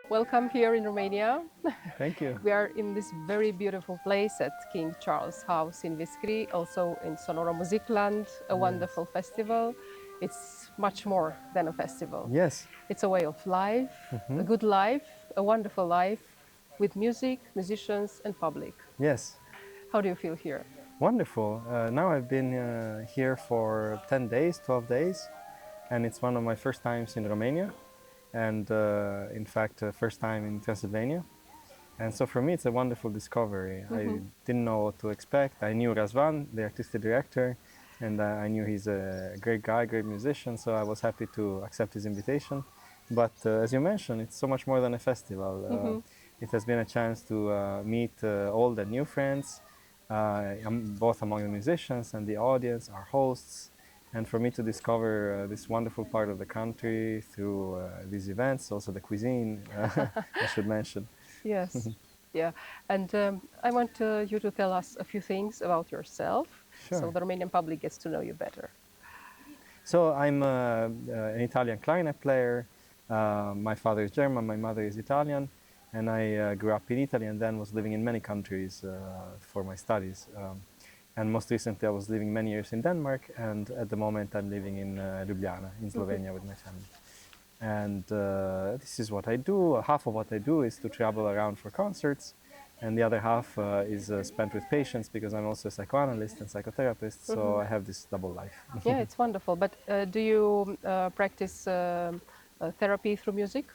Welcome here in Romania. Thank you. We are in this very beautiful place at King Charles House in Viscri, also in Sonora Musicland, a wonderful festival. It's much more than a festival. Yes. It's a way of life, a good life, a wonderful life with music, musicians and public. Yes. How do you feel here? Wonderful. Now I've been here for 10 days, 12 days, and it's one of my first times in Romania, and in fact, first time in Transylvania. And so for me, it's a wonderful discovery. I didn't know what to expect. I knew Razvan, the artistic director, and I knew he's a great guy, great musician, so I was happy to accept his invitation. But as you mentioned, it's so much more than a festival. It has been a chance to meet old and new friends, both among the musicians and the audience, our hosts, and for me to discover this wonderful part of the country through these events, also the cuisine, I should mention. Yes, yeah. And I want you to tell us a few things about yourself, Sure. so the Romanian public gets to know you better. So I'm an Italian clarinet player. My father is German, my mother is Italian, and I grew up in Italy and then was living in many countries for my studies. And most recently I was living many years in Denmark, and at the moment I'm living in Ljubljana, in Slovenia with my family. And this is what I do. Half of what I do is to travel around for concerts, and the other half is spent with patients because I'm also a psychoanalyst and psychotherapist, so I have this double life. Yeah, it's wonderful. But do you practice therapy through music?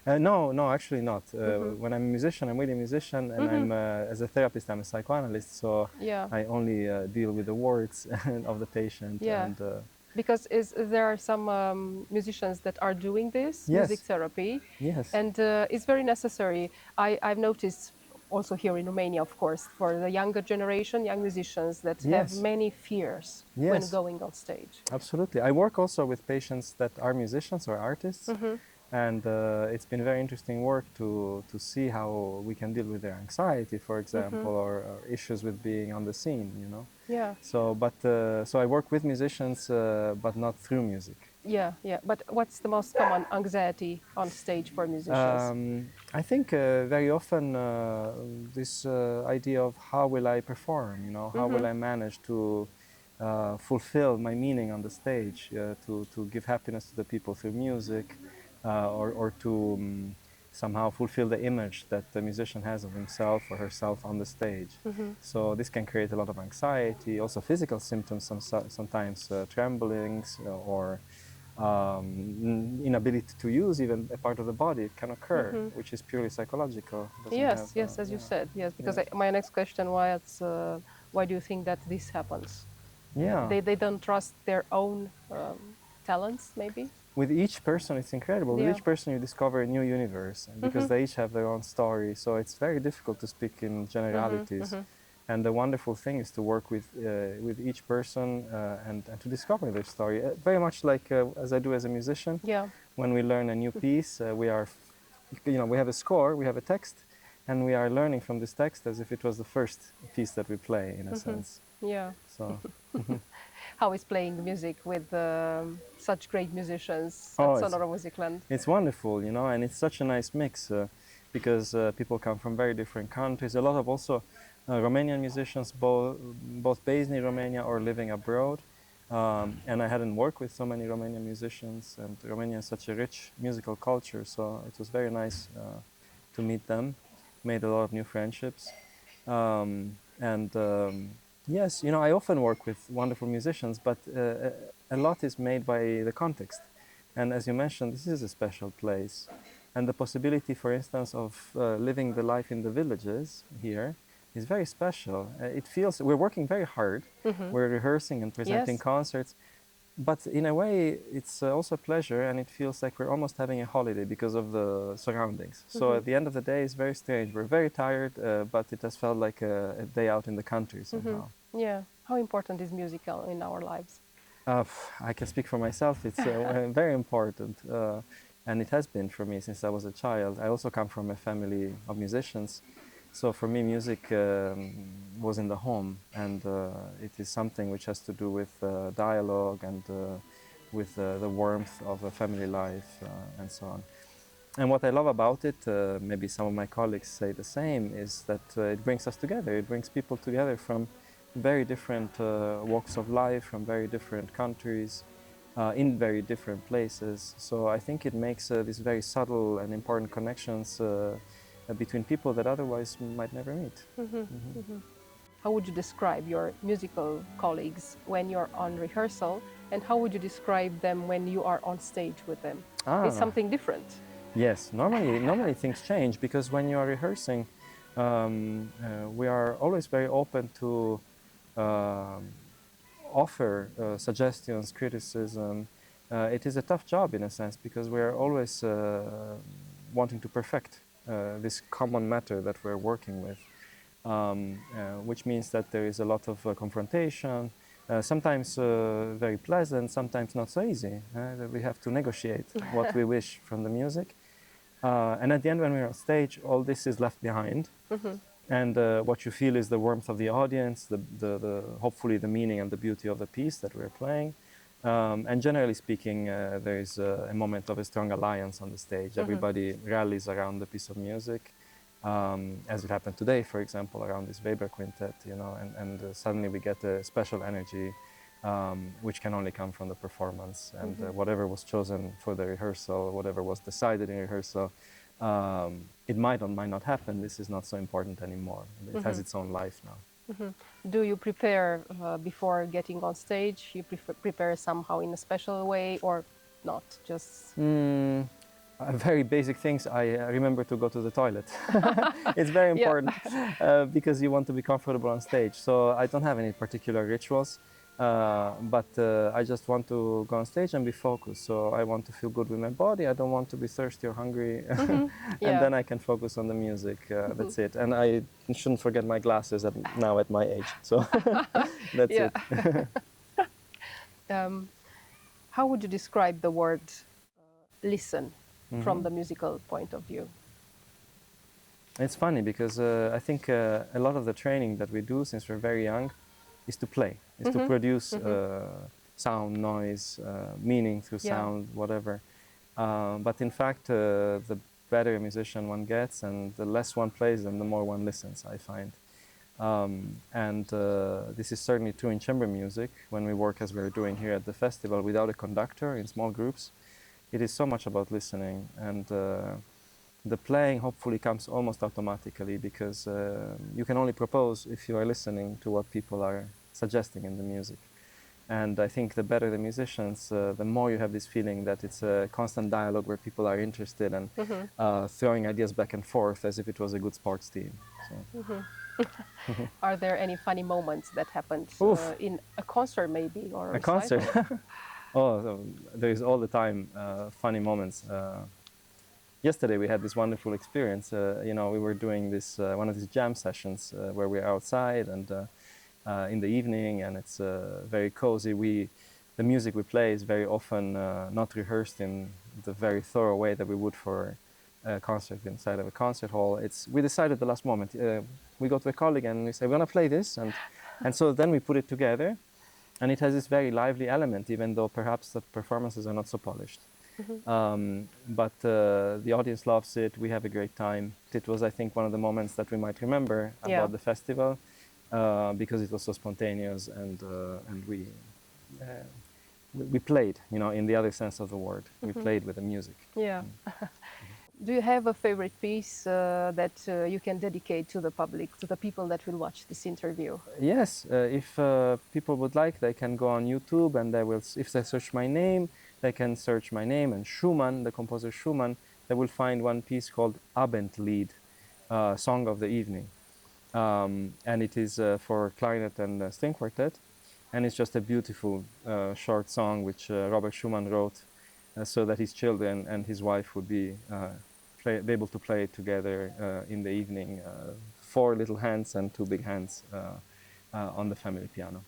No, actually not. When I'm a musician, I'm really a musician, and I'm as a therapist, I'm a psychoanalyst. So Yeah. I only deal with the words of the patient. Yeah. And, Because there are some musicians that are doing this, Yes. music therapy, yes. and it's very necessary. I've noticed also here in Romania, of course, for the younger generation, young musicians that Yes. have many fears when Yes. going on stage. Absolutely. I work also with patients that are musicians or artists, and it's been very interesting work to see how we can deal with their anxiety, for example, or issues with being on the scene, you know. Yeah, So I work with musicians, but not through music. yeah, yeah. But what's the most common anxiety on stage for musicians? I think very often this idea of how will I perform, you know, how will I manage to fulfill my meaning on the stage, to give happiness to the people through music, or to somehow fulfill the image that the musician has of himself or herself on the stage. So this can create a lot of anxiety, also physical symptoms, sometimes tremblings or inability to use even a part of the body can occur, which is purely psychological. Doesn't Yes, have, yes, as you yeah. said, yes. Because Yes. my next question was, why do you think that this happens? Yeah. They don't trust their own talents, maybe? With each person, it's incredible. With Yeah. each person, you discover a new universe, and because they each have their own story. So it's very difficult to speak in generalities. And the wonderful thing is to work with each person and to discover their story. Very much like as I do as a musician. Yeah. When we learn a new piece, we have a score, we have a text, and we are learning from this text as if it was the first piece that we play, in a sense. Yeah. So. How is playing music with such great musicians Oh, at Sonora Musicland? It's wonderful, you know, and it's such a nice mix because people come from very different countries. A lot of also Romanian musicians, both based in Romania or living abroad. And I hadn't worked with so many Romanian musicians, and Romania is such a rich musical culture, so it was very nice to meet them. Made a lot of new friendships. Yes, you know, I often work with wonderful musicians, but a lot is made by the context. And as you mentioned, this is a special place. And the possibility, for instance, of living the life in the villages here is very special. It feels, we're working very hard. We're rehearsing and presenting Yes. concerts, But in a way, it's also a pleasure, and it feels like we're almost having a holiday because of the surroundings. So at the end of the day, it's very strange. We're very tired, but it has felt like a day out in the country somehow. Yeah. How important is musical in our lives? I can speak for myself. It's very important, and it has been for me since I was a child. I also come from a family of musicians, so for me, music was in the home, and it is something which has to do with dialogue and with the warmth of a family life and so on. And what I love about it, maybe some of my colleagues say the same, is that it brings us together. It brings people together from very different walks of life, from very different countries, in very different places. So I think it makes these very subtle and important connections between people that otherwise might never meet. How would you describe your musical colleagues when you're on rehearsal, and how would you describe them when you are on stage with them? It's something different. Yes, normally things change, because when you are rehearsing, we are always very open to offer suggestions, criticism. It is a tough job in a sense, because we are always wanting to perfect this common matter that we're working with, which means that there is a lot of confrontation, sometimes very pleasant, sometimes not so easy. That we have to negotiate what we wish from the music. And at the end, when we're on stage, all this is left behind. And what you feel is the warmth of the audience, hopefully the meaning and the beauty of the piece that we're playing. And generally speaking, there is a moment of a strong alliance on the stage. Everybody rallies around the piece of music, as it happened today, for example, around this Weber quintet, and suddenly we get a special energy, which can only come from the performance. And whatever was chosen for the rehearsal, whatever was decided in rehearsal, it might or might not happen. This is not so important anymore. It has its own life now. Do you prepare before getting on stage? You prepare somehow in a special way, or not? Just very basic things. I remember to go to the toilet. It's very important because you want to be comfortable on stage. So I don't have any particular rituals. But I just want to go on stage and be focused. So I want to feel good with my body. I don't want to be thirsty or hungry. And then I can focus on the music. That's it. And I shouldn't forget my glasses now at my age. So that's it. How would you describe the word listen from the musical point of view? It's funny because I think a lot of the training that we do since we're very young is to play, is to produce sound, noise, meaning through sound, whatever. But in fact, the better a musician one gets and the less one plays them, the more one listens, I find. And this is certainly true in chamber music, when we work as we're doing here at the festival without a conductor in small groups. It is so much about listening, and the playing hopefully comes almost automatically, because you can only propose if you are listening to what people are suggesting in the music. And I think the better the musicians, the more you have this feeling that it's a constant dialogue where people are interested and throwing ideas back and forth as if it was a good sports team. So. Are there any funny moments that happened in a concert maybe? Or a concert? Oh, there is all the time funny moments. Yesterday we had this wonderful experience. We were doing this one of these jam sessions where we're outside and in the evening, and it's very cozy. The music we play is very often not rehearsed in the very thorough way that we would for a concert inside of a concert hall. We decided at the last moment. We go to a colleague and we say, we're going to play this, and so then we put it together, and it has this very lively element, even though perhaps the performances are not so polished. But the audience loves it. We have a great time. It was, I think, one of the moments that we might remember about the festival, because it was so spontaneous, and we played, in the other sense of the word. We played with the music. Yeah. Do you have a favorite piece that you can dedicate to the public, to the people that will watch this interview? Yes. If people would like, they can go on YouTube, and if they search my name, they can search my name and Schumann, the composer Schumann. They will find one piece called Abendlied, Song of the Evening. And it is for clarinet and string quartet. and it's just a beautiful short song which Robert Schumann wrote so that his children and his wife would be able to play it together in the evening. 4 little hands and 2 big hands on the family piano.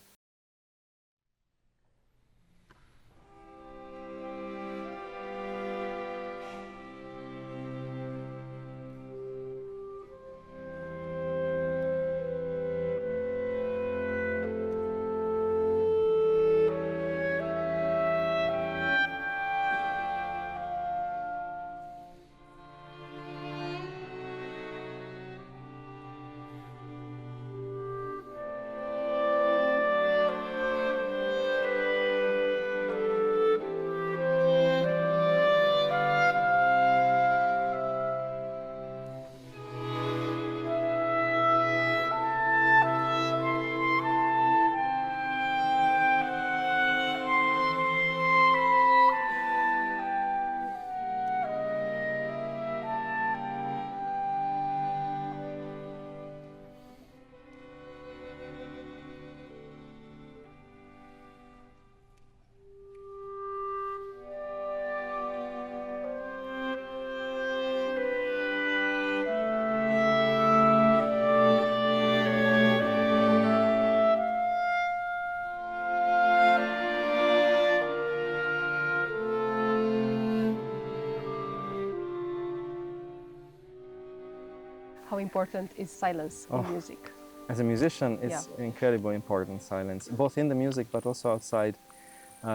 How important is silence in music? As a musician, it's incredibly important, silence, both in the music but also outside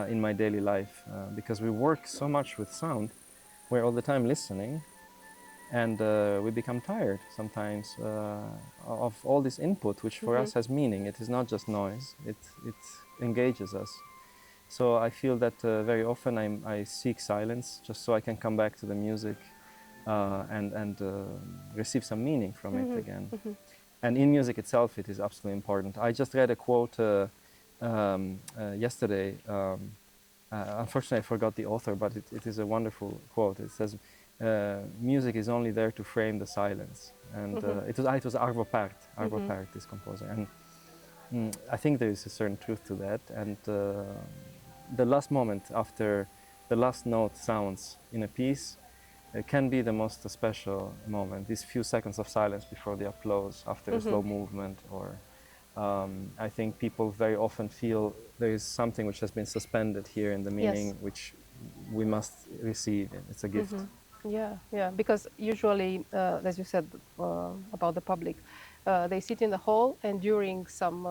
in my daily life, because we work so much with sound. We're all the time listening, and we become tired sometimes of all this input, which for us has meaning. It is not just noise, it engages us. So I feel that very often I seek silence just so I can come back to the music and receive some meaning from it again. And in music itself, it is absolutely important. I just read a quote yesterday. Unfortunately, I forgot the author, but it is a wonderful quote. It says, music is only there to frame the silence. And it was Arvo Pärt, Pärt, this composer. And I think there is a certain truth to that. And the last moment after the last note sounds in a piece, it can be the most special moment, these few seconds of silence before the applause, after a slow movement, or I think people very often feel there is something which has been suspended here in the meaning, which we must receive. It's a gift. Yeah, because usually, as you said about the public, they sit in the hall, and during some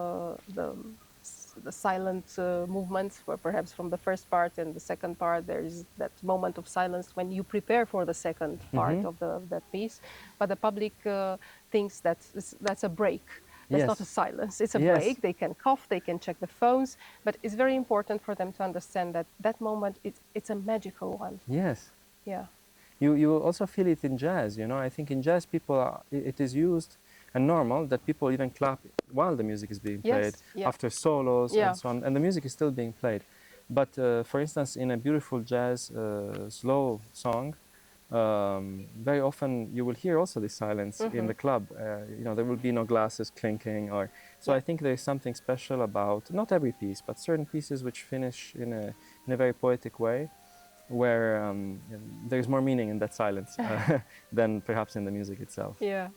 the silent movements, perhaps from the first part and the second part, there is that moment of silence when you prepare for the second part of that piece. But the public thinks that's a break. That's not a silence, it's a break. They can cough, they can check the phones, but it's very important for them to understand that that moment, it's a magical one. Yes. Yeah. You also feel it in jazz, you know. I think in jazz it is used and normal that people even clap while the music is being played, after solos and so on, and the music is still being played. But for instance, in a beautiful jazz slow song, very often you will hear also this silence in the club. You know, there will be no glasses clinking, or so. I think there is something special about not every piece, but certain pieces which finish in a very poetic way, where there is more meaning in that silence than perhaps in the music itself. Yeah.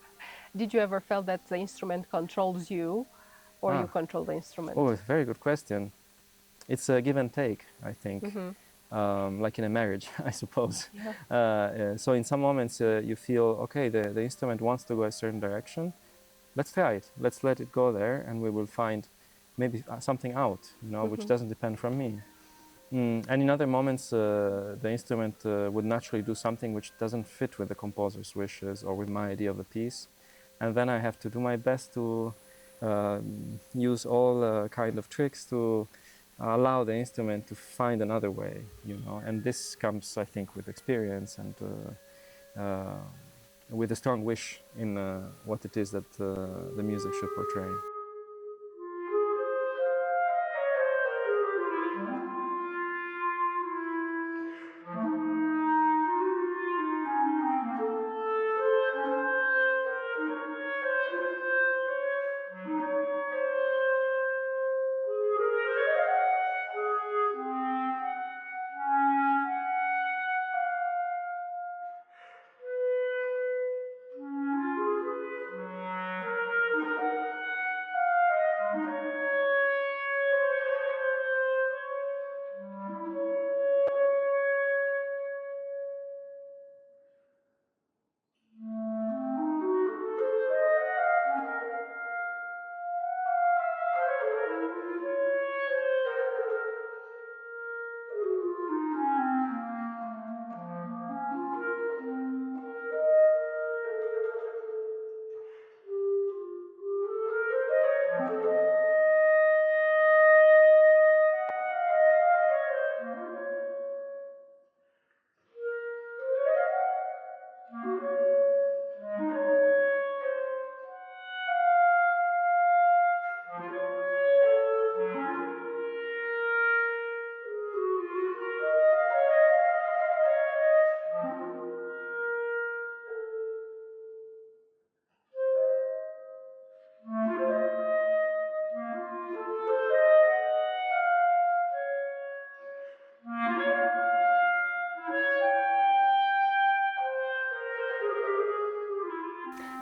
Did you ever feel that the instrument controls you, or you control the instrument? Oh, it's a very good question. It's a give and take, I think, like in a marriage, I suppose. So in some moments you feel, okay, the instrument wants to go a certain direction. Let's try it. Let's let it go there, and we will find maybe something out, you know, which doesn't depend from me. And in other moments, the instrument would naturally do something which doesn't fit with the composer's wishes or with my idea of the piece. And then I have to do my best to use all kind of tricks to allow the instrument to find another way, you know. And this comes, I think, with experience and with a strong wish in what it is that the music should portray.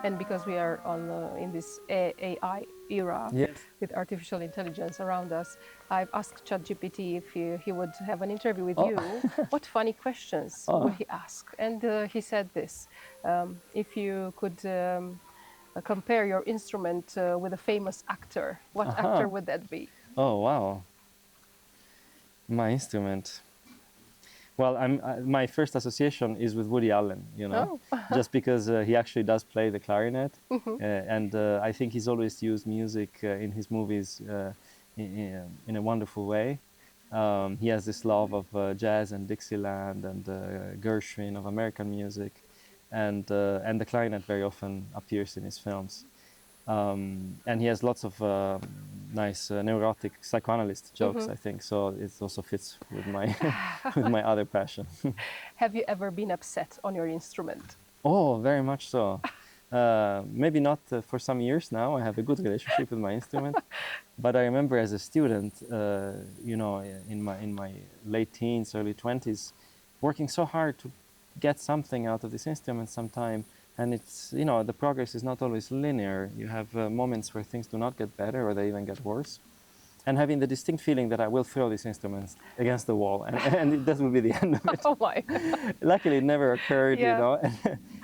And because we are on in this AI era Yes. with artificial intelligence around us, I've asked ChatGPT if he would have an interview with Oh. you. What funny questions Oh. would he ask? And he said this: if you could compare your instrument with a famous actor, what actor would that be? Oh, wow. My instrument. Well, my first association is with Woody Allen, you know, just because he actually does play the clarinet, and I think he's always used music in his movies in a wonderful way. He has this love of jazz and Dixieland and Gershwin, of American music, and the clarinet very often appears in his films. And he has lots of nice neurotic psychoanalyst jokes, I think. So it also fits with my with my other passion. Have you ever been upset on your instrument? Oh, very much so. Maybe not for some years now. I have a good relationship with my instrument, but I remember as a student, you know, in my late teens, early 20s, working so hard to get something out of this instrument sometime. And it's, you know, the progress is not always linear. You have moments where things do not get better or they even get worse. And having the distinct feeling that I will throw these instruments against the wall and that will be the end of it. Oh my! Luckily, it never occurred, Yeah. you know,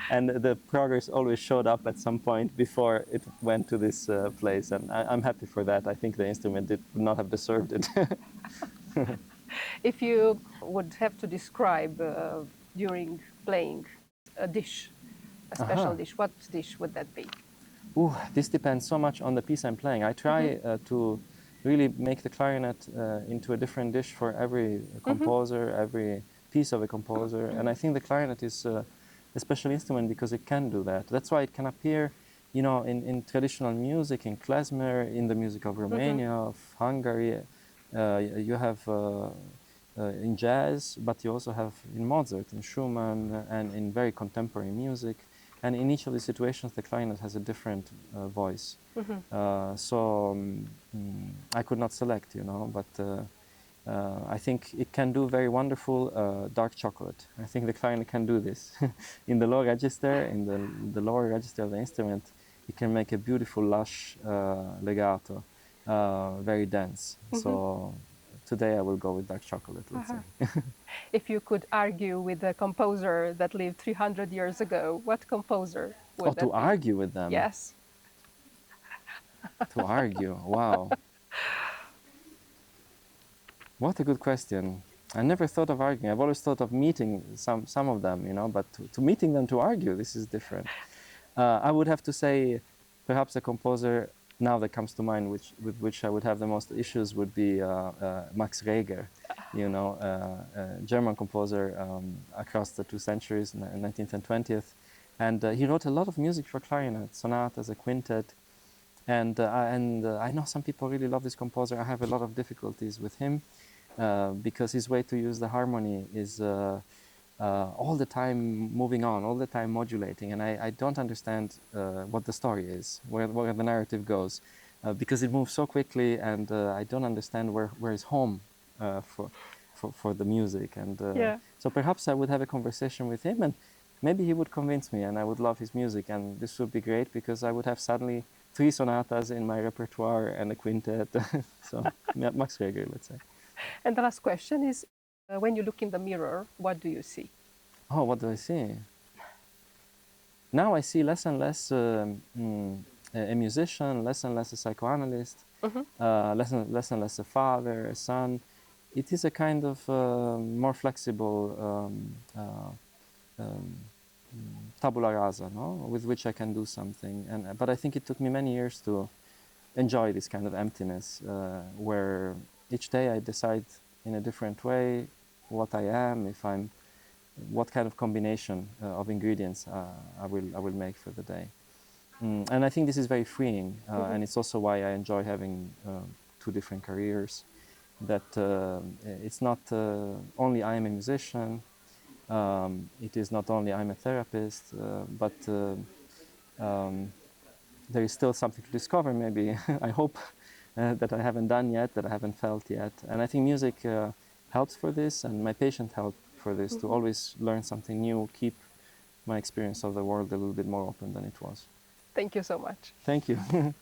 and the progress always showed up at some point before it went to this place. And I'm happy for that. I think the instrument would not have deserved it. If you would have to describe during playing a dish, a special dish, what dish would that be? Ooh, this depends so much on the piece I'm playing. I try to really make the clarinet into a different dish for every composer, every piece of a composer. And I think the clarinet is a special instrument because it can do that. That's why it can appear, you know, in traditional music, in klezmer, in the music of Romania, of Hungary. You have in jazz, but you also have in Mozart, in Schumann, and in very contemporary music. And in each of these situations, the clarinet has a different voice. I could not select, you know, but I think it can do very wonderful dark chocolate. I think the clarinet can do this. In the low register, in the lower register of the instrument, it can make a beautiful, lush legato, very dense. So today I will go with dark chocolate, let's say. If you could argue with a composer that lived 300 years ago, what composer would that to be? argue with them? Yes. To argue, wow. What a good question. I never thought of arguing. I've always thought of meeting some of them, you know, but to meeting them to argue, this is different. I would have to say perhaps a composer now that comes to mind with which I would have the most issues would be Max Reger, you know, a German composer across the two centuries, 19th and 20th. And he wrote a lot of music for clarinet, sonatas, a quintet. And I know some people really love this composer. I have a lot of difficulties with him because his way to use the harmony is all the time moving on, all the time modulating. And I don't understand what the story is, where the narrative goes, because it moves so quickly, and I don't understand where is home for the music. And so perhaps I would have a conversation with him, and maybe he would convince me, and I would love his music. And this would be great because I would have suddenly 3 sonatas in my repertoire and a quintet. So Max Reger, let's say. And the last question is, when you look in the mirror, what do you see? Oh, what do I see? Now I see less and less a musician, less and less a psychoanalyst, less and less a father, a son. It is a kind of more flexible tabula rasa, no? With which I can do something. But I think it took me many years to enjoy this kind of emptiness, where each day I decide in a different way what I am, what kind of combination of ingredients I will make for the day. And I think this is very freeing, and it's also why I enjoy having 2 different careers. That it's not only I am a musician, it is not only I'm a therapist, but there is still something to discover, maybe, I hope, that I haven't done yet, that I haven't felt yet. And I think music helps for this, and my patient helped for this, to always learn something new, keep my experience of the world a little bit more open than it was. Thank you so much. Thank you.